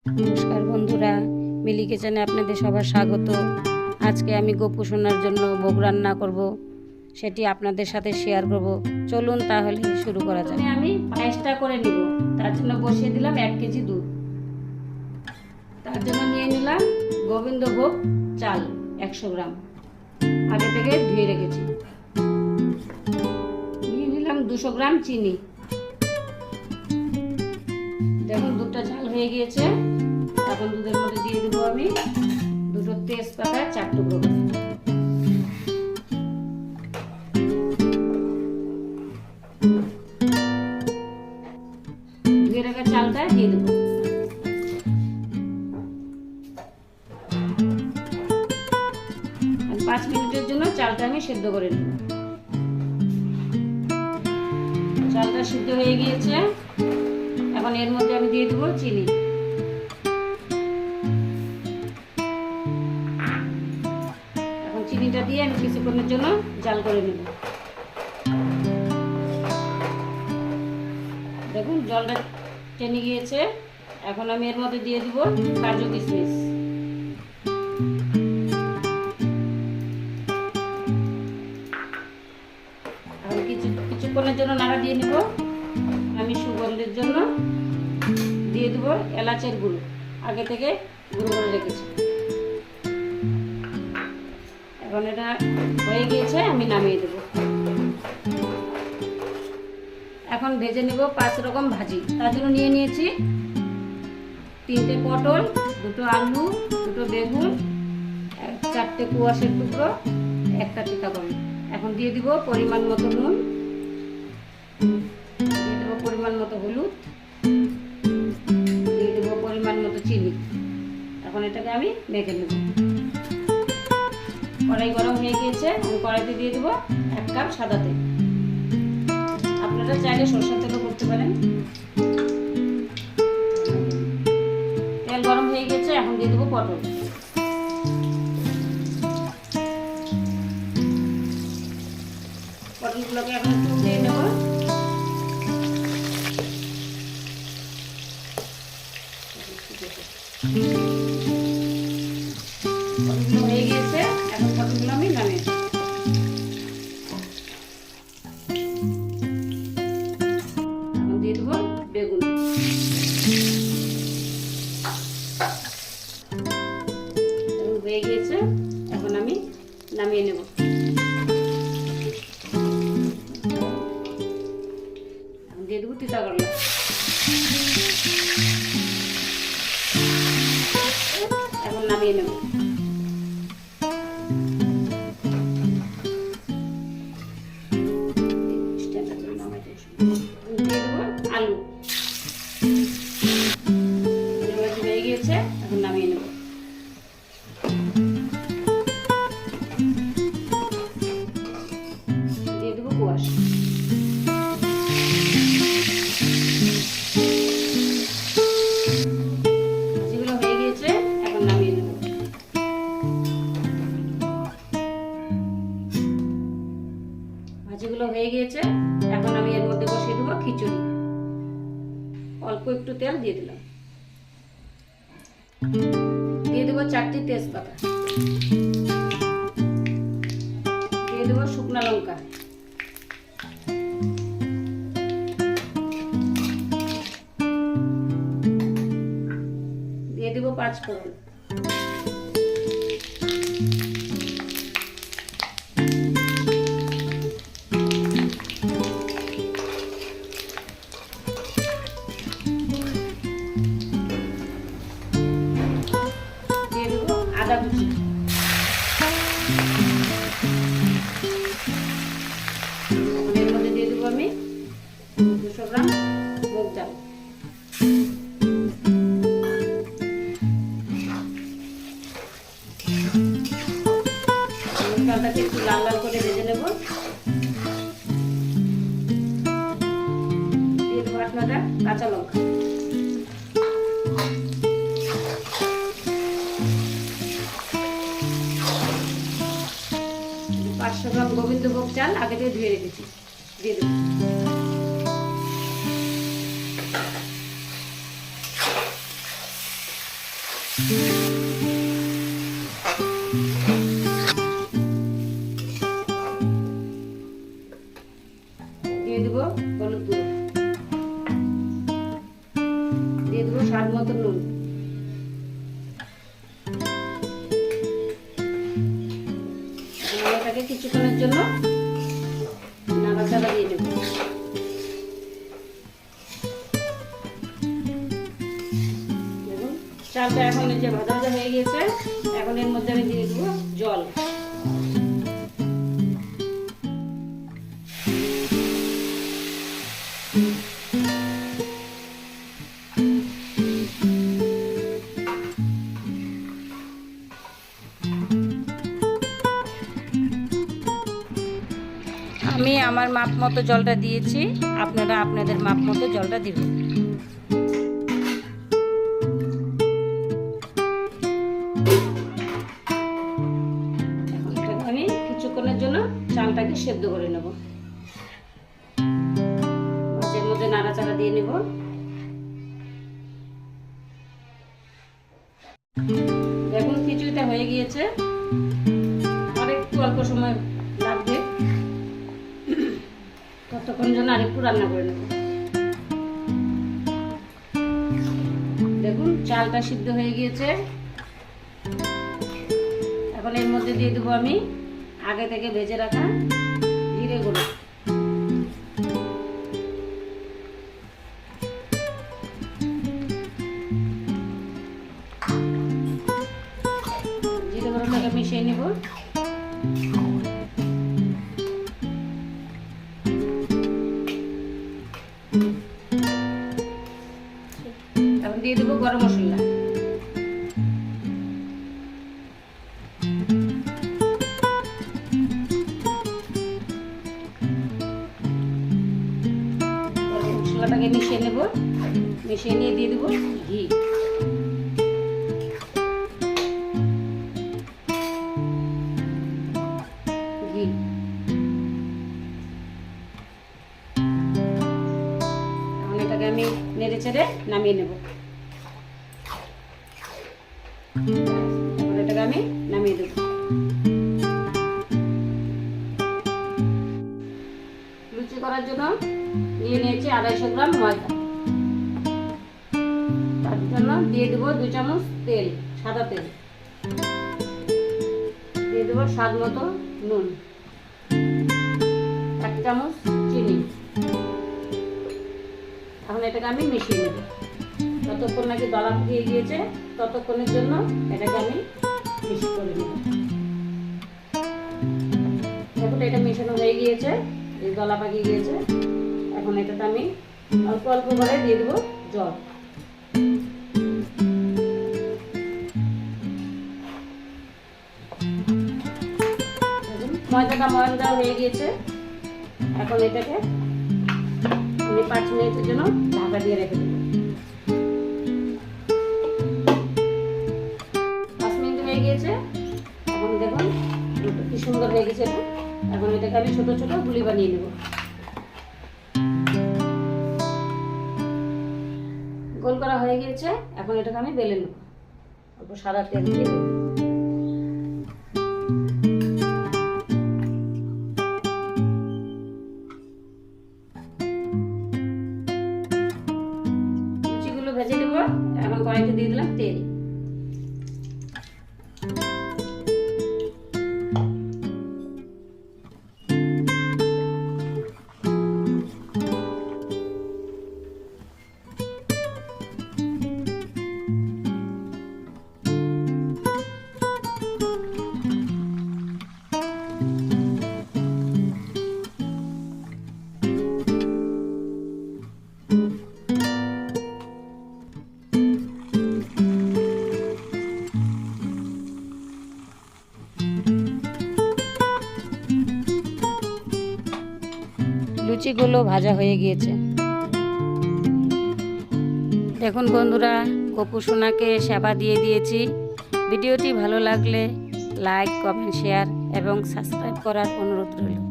নমস্কার বন্ধুরা, মিলি কিচেনে আপনাদের সবার স্বাগত। আজকে আমি গপু সোনার জন্য ভোগ রান্না করব, সেটি আপনাদের সাথে শেয়ার করব। চলুন তাহলে শুরু করা যাক। আমি পায়েসটা করে নিব, তার জন্য বসিয়ে দিলাম 1 কেজি দুধ। তার জন্য নিয়ে নিলাম গোবিন্দভোগ চাল 100 গ্রাম, আগে থেকে ধুয়ে রেখেছি। নিয়ে নিলাম 200 গ্রাম চিনি। দেখুন দুধটা ঝাল হয়ে গিয়েছে। এখন দুধের মধ্যে দিয়ে দেবো আমি 2 তেজপাতা 4 টুকরো করে। ধুয়ে রাখা চালটা দিয়ে দেবো। আর 5 মিনিটের জন্য চালটা আমি সেদ্ধ করে নেব। চালটা সিদ্ধ হয়ে গিয়েছে। এখন এর মধ্যে আমি দিয়ে দেবো চিনি। এখন চিনিটা দিয়ে আমি কিছুক্ষণের জন্য জাল করে নেব। দেখুন জলটা টেনে গিয়েছে। এখন আমি এর মধ্যে দিয়ে দিব কাজু কিশমিশ। এখন কিছুক্ষণের জন্য নাড়া দিয়ে নিব। আমি সুগন্ধের জন্য দিয়ে দেবো এলাচের গুঁড়ো, আগে থেকে গুঁড়ো করে রেখেছি। এখন এটা হয়ে গিয়েছে, আমি নামিয়ে দেব। এখন ভেজে নেব 5 রকম ভাজি। তার জন্য নিয়ে নিয়েছি 3টে পটল, 2টো আলু, 2টো বেগুন, 4টে কুয়াশের টুকরো, 1টা চিটাগম। এখন দিয়ে দিব পরিমাণ মতো নুন, দিয়ে দেবো পরিমাণ মতো হলুদ, দিয়ে দেবো পরিমাণ মতো চিনি। এখন এটাকে আমি মেখে নেব। কড়াই গরম হয়ে গিয়েছে। আমি কড়াইতে দিয়ে দেবো 1 কাপ সাদা তেল। আপনারা চাইলে সরষের তেলও করতে পারেন। তেল গরম হয়ে গেছে। এখন দিয়ে দেবো পটল। পটলগুলোকে এখন একটু দিয়ে নেব। পটলগুলো হয়ে গিয়েছে। এখন পটলগুলো আমি নামিয়ে দেব। এখন দিয়ে দেবো বেগুন। বেগুন হয়ে গিয়েছে। এখন আমি নামিয়ে নেব। এখন দিয়ে দেবো তিতা করলা। এখন নামিয়ে নেব। দিয়ে দেবো আলু। হয়ে গিয়েছে। এখন নামিয়ে নেব। দিয়ে দেবো কুয়াশ। ভাজিগুলো হয়ে গিয়েছে। এখন নামিয়ে নেব। ভাজিগুলো হয়ে গিয়েছে। এখন আমি এর মধ্যে বসিয়ে দেবো খিচুড়ি। অল্প একটু তেল দিয়ে দিলাম। দিয়ে দেবো 4টি তেজপাতা, দিয়ে দেবো শুকনো লঙ্কা, দিয়ে দেবো 5 ফোড়ন, দিয়ে দেবো আদা কুচি, এর মধ্যে দিয়ে দেবো আমি 200 গ্রাম মুগ ডাল। মুগ ডালটাকে একটু লাল লাল করে ভেজে নেব। দিয়ে দেবো 8-9টা কাঁচা লঙ্কা। 500 গ্রাম গোবিন্দভোগ চাল আগে থেকে ধুয়ে রেখেছি, দিয়ে দেবো। দিয়ে দেবো হলুদ গুঁড়ো, দিয়ে দেবো স্বাদ মতো নুন, এটাকে কিছুক্ষণের জন্য নাড়াচাড়া দিয়ে দেবো। দেখুন চালটা এখন এই যে ভাজা ভাজা হয়ে গিয়েছে, এখন এর মধ্যে আমি দিয়ে দেবো জল। আমি আমার মাপ মতো জলটা দিয়েছি, আপনারা আপনাদের মাপ মতো জলটা দিবেন। আমি কিছুক্ষণের জন্য চালটাকে সেদ্ধ করে নেব, মাঝের মধ্যে নাড়াচাড়া দিয়ে নেব। দেখুন খিচুড়িটা হয়ে গিয়েছে, আর একটু অল্প সময় লাগবে, ততক্ষণ জন্য আরেকটু রান্না করে নেব। দেখুন চালটা সিদ্ধ হয়ে গিয়েছে, এখন এর মধ্যে দিয়ে দেবো আমি আগে থেকে ভেজে রাখা জিরে গুঁড়ো। জিরে গুঁড়োটাকে মিশিয়ে নেব। এখন দিয়ে দেবো গরম মশলা, মশলাটাকে মিশিয়ে নেব, মিশিয়ে নিয়ে দিয়ে দেবো ঘি। ঘি এখন এটাকে আমি নেড়ে চেড়ে নামিয়ে নেব। এখন এটাকে আমি নামিয়ে দেব। লুচি করার জন্য নিয়ে নিয়েছি 250 গ্রাম ময়দা, তার জন্য দিয়ে দেবো 2 চামচ তেল, সাদা তেল, দিয়ে দেবো স্বাদ মতো নুন, 1 চামচ চিনি। এখন এটাকে আমি মিশিয়ে নেব, যতক্ষণ নাকি দলা দিয়ে গিয়েছে ততক্ষণের জন্য এটাকে আমি মিক্স করে নেব। দেখুন এটা মেশানো হয়ে গিয়েছে, এই দলা পাকিয়ে গিয়েছে। এখন এটাতে আমি অল্প অল্প করে দিয়ে দেবো জল। ময়দাটা ময়ন দেওয়া হয়ে গিয়েছে, এখন এটাকে আমি 5 মিনিটের জন্য ঢাকা দিয়ে রেখে দেবো। 5 মিনিট হয়ে গিয়েছে, এখন দেখুন কি সুন্দর হয়ে গেছে এটা। এখন এটাকে আমি ছোট ছোট গুলি বানিয়ে নেব। গোল করা হয়ে গিয়েছে, এখন এটাকে আমি বেলে নেব, অল্প সাদা তেল দিয়ে দেব। লুচিগুলো ভেজে নেব। এখন কড়াইতে দিয়ে দিলাম তেল, লুচিগুলো ভাজা হয়ে গিয়েছে। দেখুন বন্ধুরা, গপু সোনাকে সেবা দিয়ে দিয়েছি। ভিডিওটি ভালো লাগলে লাইক, কমেন্ট, শেয়ার এবং সাবস্ক্রাইব করার অনুরোধ রইল।